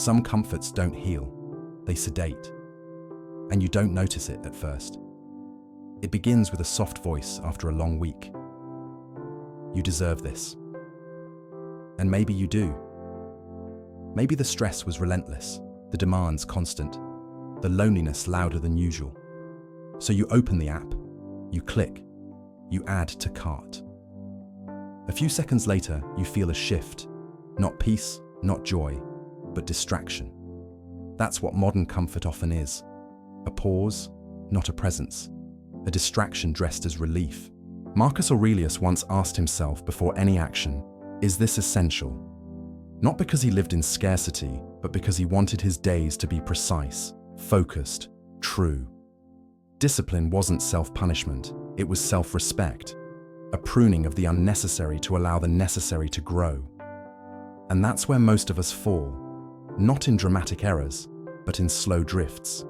Some comforts don't heal, they sedate. And you don't notice it at first. It begins with a soft voice after a long week. You deserve this. And maybe you do. Maybe the stress was relentless, the demands constant, the loneliness louder than usual. So you open the app, you click, you add to cart. A few seconds later, you feel a shift. Not peace, not joy, but distraction. That's what modern comfort often is. A pause, not a presence. A distraction dressed as relief. Marcus Aurelius once asked himself before any action, is this essential? Not because he lived in scarcity, but because he wanted his days to be precise, focused, true. Discipline wasn't self-punishment, it was self-respect. A pruning of the unnecessary to allow the necessary to grow. And that's where most of us fall, not in dramatic errors, but in slow drifts.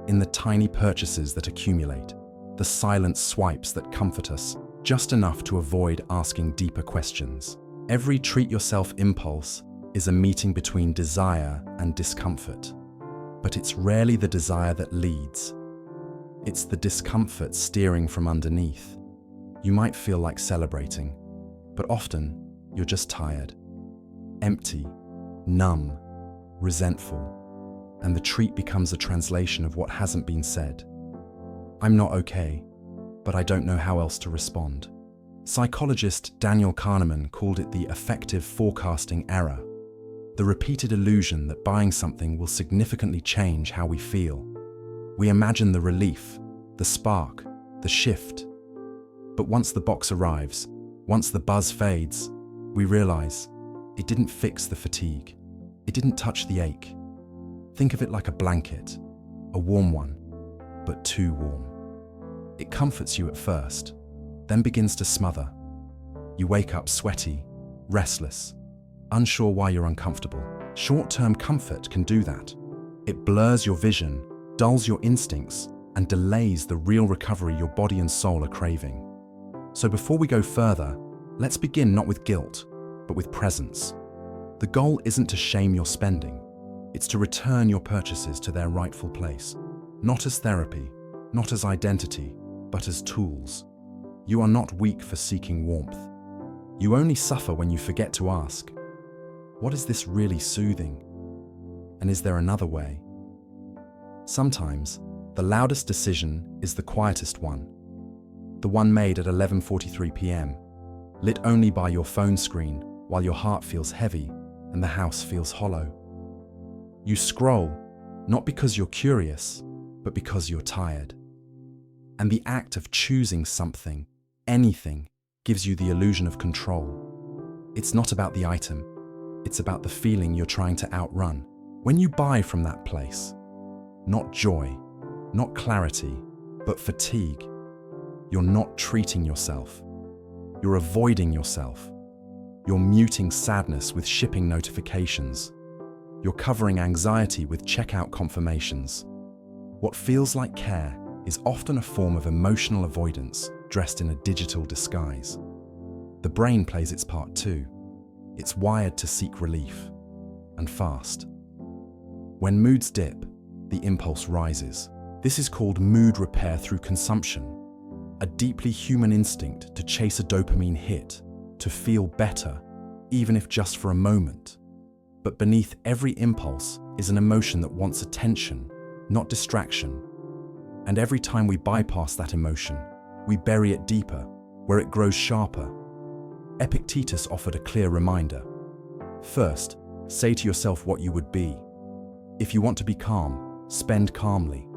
In the tiny purchases that accumulate, the silent swipes that comfort us, just enough to avoid asking deeper questions. Every treat-yourself impulse is a meeting between desire and discomfort. But it's rarely the desire that leads. It's the discomfort steering from underneath. You might feel like celebrating, but often you're just tired, empty, numb, resentful, and the treat becomes a translation of what hasn't been said. I'm not okay, but I don't know how else to respond. Psychologist Daniel Kahneman called it the effective forecasting error, the repeated illusion that buying something will significantly change how we feel. We imagine the relief, the spark, the shift. But once the box arrives, once the buzz fades, we realize it didn't fix the fatigue. It didn't touch the ache. Think of it like a blanket, a warm one, but too warm. It comforts you at first, then begins to smother. You wake up sweaty, restless, unsure why you're uncomfortable. Short-term comfort can do that. It blurs your vision, dulls your instincts, and delays the real recovery your body and soul are craving. So before we go further, let's begin not with guilt, but with presence. The goal isn't to shame your spending. It's to return your purchases to their rightful place. Not as therapy, not as identity, but as tools. You are not weak for seeking warmth. You only suffer when you forget to ask, what is this really soothing? And is there another way? Sometimes, the loudest decision is the quietest one. The one made at 11:43 p.m., lit only by your phone screen while your heart feels heavy and the house feels hollow. You scroll, not because you're curious, but because you're tired. And the act of choosing something, anything, gives you the illusion of control. It's not about the item, it's about the feeling you're trying to outrun. When you buy from that place, not joy, not clarity, but fatigue, you're not treating yourself. You're avoiding yourself. You're muting sadness with shipping notifications. You're covering anxiety with checkout confirmations. What feels like care is often a form of emotional avoidance dressed in a digital disguise. The brain plays its part too. It's wired to seek relief, and fast. When moods dip, the impulse rises. This is called mood repair through consumption, a deeply human instinct to chase a dopamine hit, to feel better, even if just for a moment. But beneath every impulse is an emotion that wants attention, not distraction. And every time we bypass that emotion, we bury it deeper, where it grows sharper. Epictetus offered a clear reminder. First, say to yourself what you would be. If you want to be calm, spend calmly.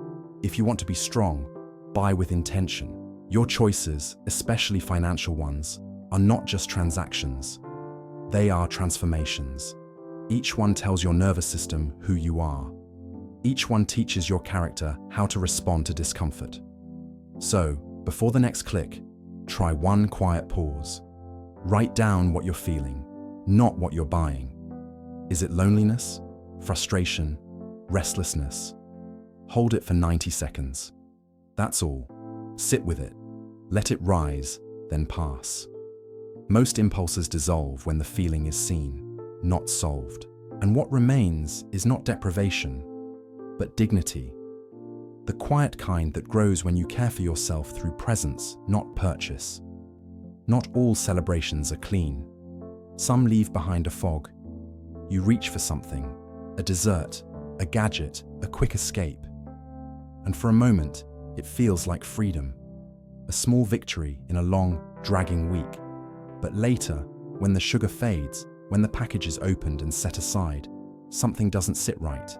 If you want to be strong, buy with intention. Your choices, especially financial ones, are not just transactions. They are transformations. Each one tells your nervous system who you are. Each one teaches your character how to respond to discomfort. So, before the next click, try one quiet pause. Write down what you're feeling, not what you're buying. Is it loneliness, frustration, restlessness? Hold it for 90 seconds. That's all. Sit with it. Let it rise, then pass. Most impulses dissolve when the feeling is seen, not solved. And what remains is not deprivation, but dignity. The quiet kind that grows when you care for yourself through presence, not purchase. Not all celebrations are clean. Some leave behind a fog. You reach for something, a dessert, a gadget, a quick escape. And for a moment, it feels like freedom. A small victory in a long, dragging week. But later, when the sugar fades, when the package is opened and set aside, something doesn't sit right.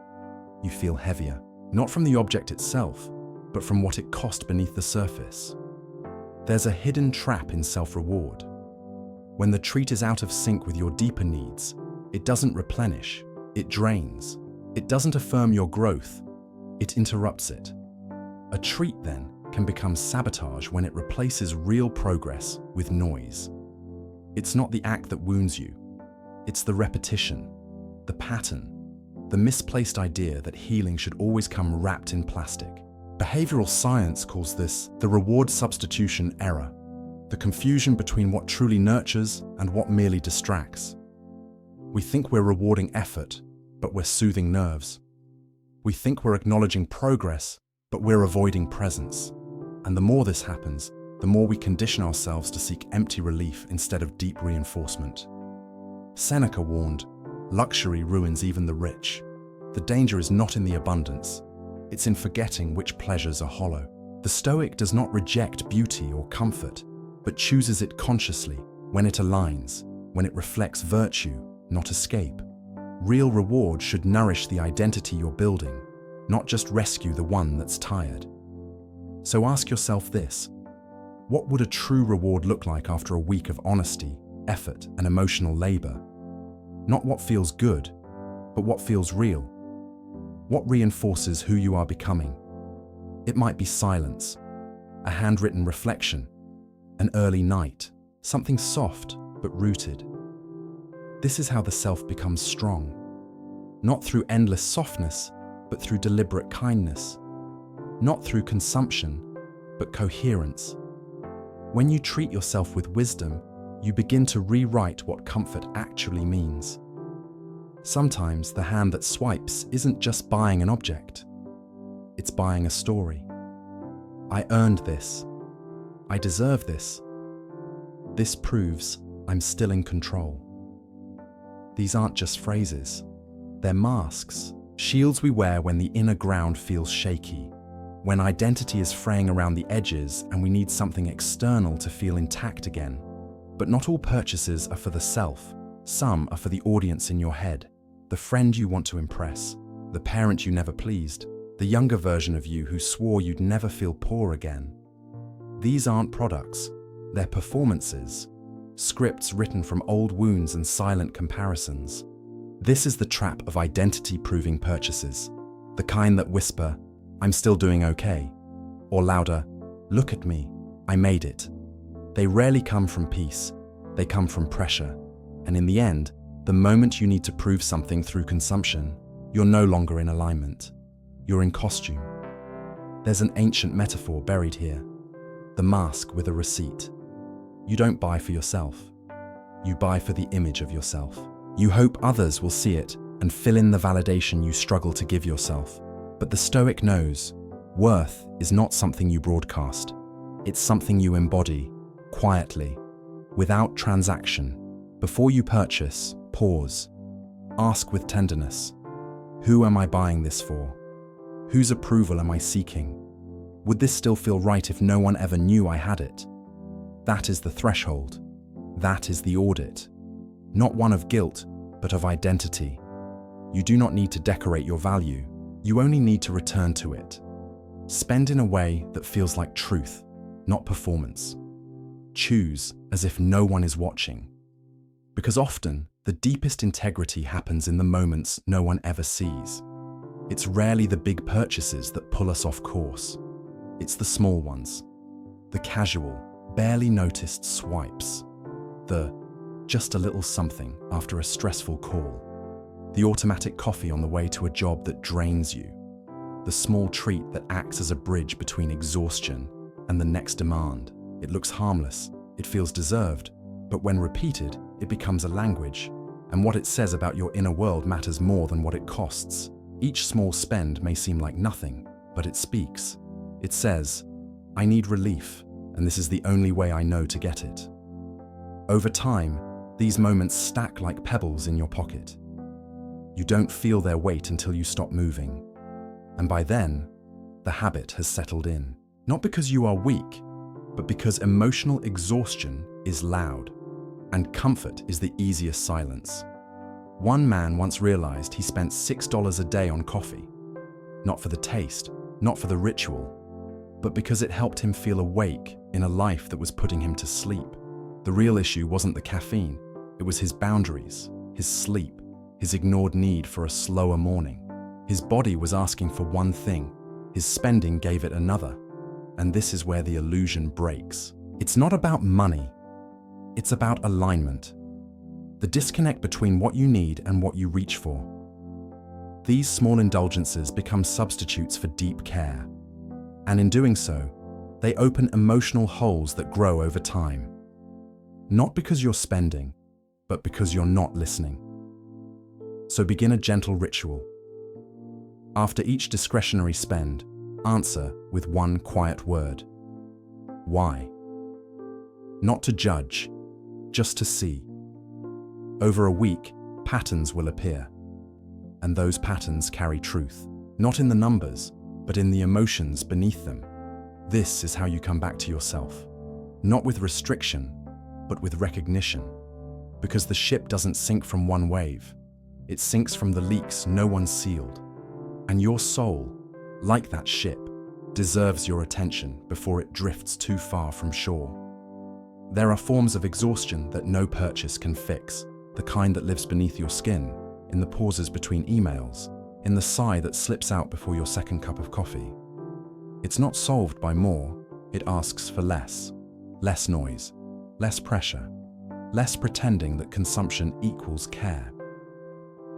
You feel heavier, not from the object itself, but from what it cost beneath the surface. There's a hidden trap in self-reward. When the treat is out of sync with your deeper needs, it doesn't replenish, it drains. It doesn't affirm your growth, it interrupts it. A treat, then, can become sabotage when it replaces real progress with noise. It's not the act that wounds you, it's the repetition, the pattern, the misplaced idea that healing should always come wrapped in plastic. Behavioral science calls this the reward substitution error, the confusion between what truly nurtures and what merely distracts. We think we're rewarding effort, but we're soothing nerves. We think we're acknowledging progress, but we're avoiding presence. And the more this happens, the more we condition ourselves to seek empty relief instead of deep reinforcement. Seneca warned, luxury ruins even the rich. The danger is not in the abundance, it's in forgetting which pleasures are hollow. The Stoic does not reject beauty or comfort, but chooses it consciously when it aligns, when it reflects virtue, not escape. Real reward should nourish the identity you're building, not just rescue the one that's tired. So ask yourself this: what would a true reward look like after a week of honesty, effort, and emotional labor? Not what feels good, but what feels real. What reinforces who you are becoming? It might be silence, a handwritten reflection, an early night, something soft but rooted. This is how the self becomes strong, not through endless softness, but through deliberate kindness, not through consumption, but coherence. When you treat yourself with wisdom, you begin to rewrite what comfort actually means. Sometimes the hand that swipes isn't just buying an object, it's buying a story. I earned this. I deserve this. This proves I'm still in control. These aren't just phrases. They're masks, shields we wear when the inner ground feels shaky, when identity is fraying around the edges and we need something external to feel intact again. But not all purchases are for the self. Some are for the audience in your head, the friend you want to impress, the parent you never pleased, the younger version of you who swore you'd never feel poor again. These aren't products, they're performances, scripts written from old wounds and silent comparisons. This is the trap of identity-proving purchases, the kind that whisper, "I'm still doing okay," or louder, "Look at me, I made it." They rarely come from peace, they come from pressure, and in the end, the moment you need to prove something through consumption, you're no longer in alignment. You're in costume. There's an ancient metaphor buried here, the mask with a receipt. You don't buy for yourself. You buy for the image of yourself. You hope others will see it and fill in the validation you struggle to give yourself. But the Stoic knows, worth is not something you broadcast. It's something you embody, quietly, without transaction. Before you purchase, pause. Ask with tenderness, who am I buying this for? Whose approval am I seeking? Would this still feel right if no one ever knew I had it? That is the threshold. That is the audit. Not one of guilt, but of identity. You do not need to decorate your value. You only need to return to it. Spend in a way that feels like truth, not performance. Choose as if no one is watching. Because often, the deepest integrity happens in the moments no one ever sees. It's rarely the big purchases that pull us off course. It's the small ones. The casual, barely noticed swipes. The just a little something after a stressful call. The automatic coffee on the way to a job that drains you. The small treat that acts as a bridge between exhaustion and the next demand. It looks harmless, it feels deserved, but when repeated, it becomes a language, And what it says about your inner world matters more than what it costs. Each small spend may seem like nothing, but it speaks. It says, I need relief, and this is the only way I know to get it. Over time, these moments stack like pebbles in your pocket. You don't feel their weight until you stop moving. And by then, the habit has settled in. Not because you are weak, but because emotional exhaustion is loud, and comfort is the easiest silence. One man once realized he spent $6 a day on coffee, not for the taste, not for the ritual, but because it helped him feel awake in a life that was putting him to sleep. The real issue wasn't the caffeine, it was his boundaries, his sleep, his ignored need for a slower morning. His body was asking for one thing, his spending gave it another. And this is where the illusion breaks. It's not about money, it's about alignment. The disconnect between what you need and what you reach for. These small indulgences become substitutes for deep care. And in doing so, they open emotional holes that grow over time. Not because you're spending, but because you're not listening. So begin a gentle ritual. After each discretionary spend, answer with one quiet word. Why? Not to judge, just to see. Over a week, patterns will appear. And those patterns carry truth, not in the numbers, but in the emotions beneath them. This is how you come back to yourself. Not with restriction, but with recognition. Because the ship doesn't sink from one wave. It sinks from the leaks no one sealed. And your soul, like that ship, deserves your attention before it drifts too far from shore. There are forms of exhaustion that no purchase can fix, the kind that lives beneath your skin, in the pauses between emails, in the sigh that slips out before your second cup of coffee. It's not solved by more, it asks for less. Less noise, less pressure, less pretending that consumption equals care.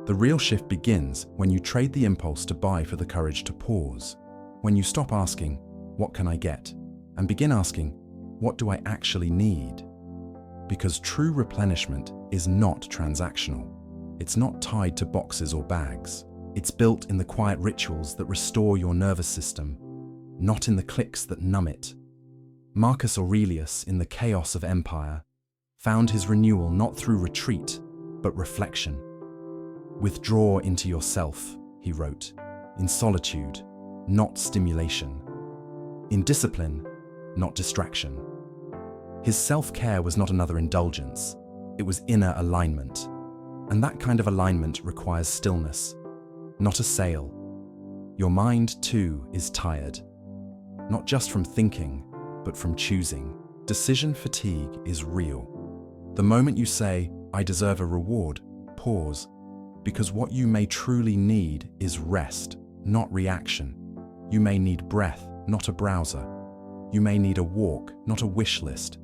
The real shift begins when you trade the impulse to buy for the courage to pause. When you stop asking, what can I get? And begin asking, what do I actually need? Because true replenishment is not transactional. It's not tied to boxes or bags. It's built in the quiet rituals that restore your nervous system, not in the clicks that numb it. Marcus Aurelius, in the chaos of empire, found his renewal not through retreat, but reflection. Withdraw into yourself, he wrote, in solitude, not stimulation, in discipline, not distraction. His self-care was not another indulgence, it was inner alignment. And that kind of alignment requires stillness, not a sale. Your mind, too, is tired, not just from thinking, but from choosing. Decision fatigue is real. The moment you say, I deserve a reward, pause, because what you may truly need is rest, not reaction. You may need breath, not a browser. You may need a walk, not a wish list.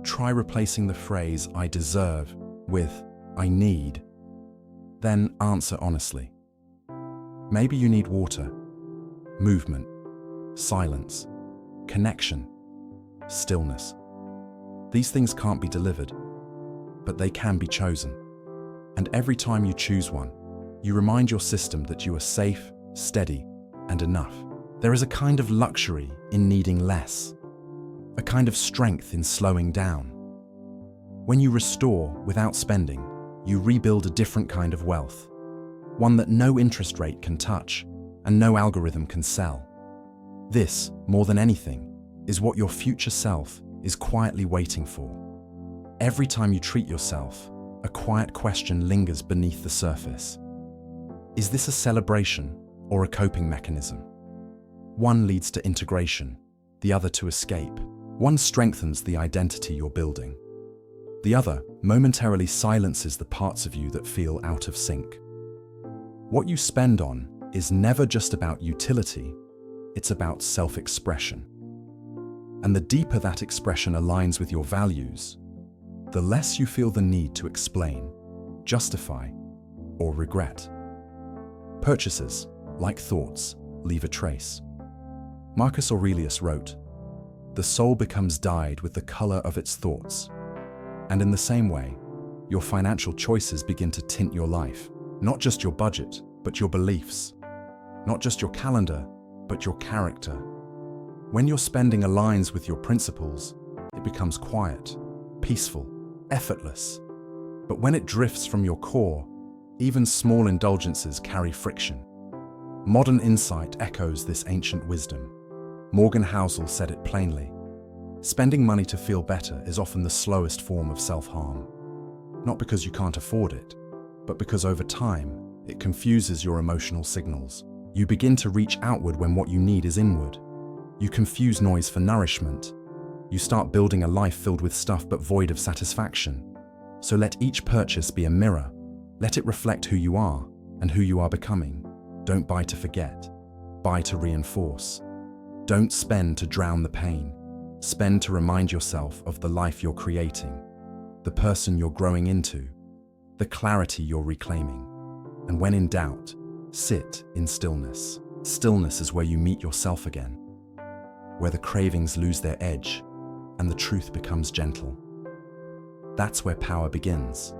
Try replacing the phrase, I deserve, with, I need. Then answer honestly. Maybe you need water, movement, silence, connection, stillness. These things can't be delivered, but they can be chosen. And every time you choose one, you remind your system that you are safe, steady, and enough. There is a kind of luxury in needing less, a kind of strength in slowing down. When you restore without spending, you rebuild a different kind of wealth, one that no interest rate can touch and no algorithm can sell. This, more than anything, is what your future self is quietly waiting for. Every time you treat yourself, a quiet question lingers beneath the surface. Is this a celebration or a coping mechanism? One leads to integration, the other to escape. One strengthens the identity you're building. The other momentarily silences the parts of you that feel out of sync. What you spend on is never just about utility, it's about self-expression. And the deeper that expression aligns with your values, the less you feel the need to explain, justify, or regret. Purchases, like thoughts, leave a trace. Marcus Aurelius wrote, "The soul becomes dyed with the color of its thoughts." And in the same way, your financial choices begin to tint your life. Not just your budget, but your beliefs. Not just your calendar, but your character. When your spending aligns with your principles, it becomes quiet, peaceful, effortless. But when it drifts from your core, even small indulgences carry friction. Modern insight echoes this ancient wisdom. Morgan Housel said it plainly. Spending money to feel better is often the slowest form of self-harm. Not because you can't afford it, but because over time, it confuses your emotional signals. You begin to reach outward when what you need is inward. You confuse noise for nourishment. You start building a life filled with stuff but void of satisfaction. So let each purchase be a mirror. Let it reflect who you are and who you are becoming. Don't buy to forget. Buy to reinforce. Don't spend to drown the pain. Spend to remind yourself of the life you're creating, the person you're growing into, the clarity you're reclaiming. And when in doubt, sit in stillness. Stillness is where you meet yourself again, where the cravings lose their edge and the truth becomes gentle. That's where power begins.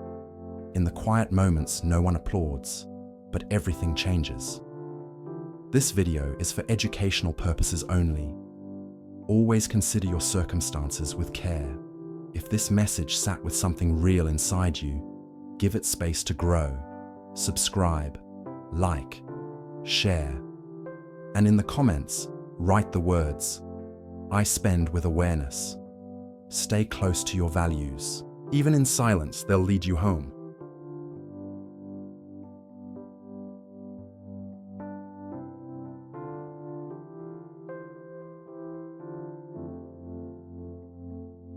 In the quiet moments no one applauds, but everything changes. This video is for educational purposes only. Always consider your circumstances with care. If this message sat with something real inside you, give it space to grow. Subscribe, like, share, and in the comments, write the words, "I spend with awareness." Stay close to your values. Even in silence, they'll lead you home.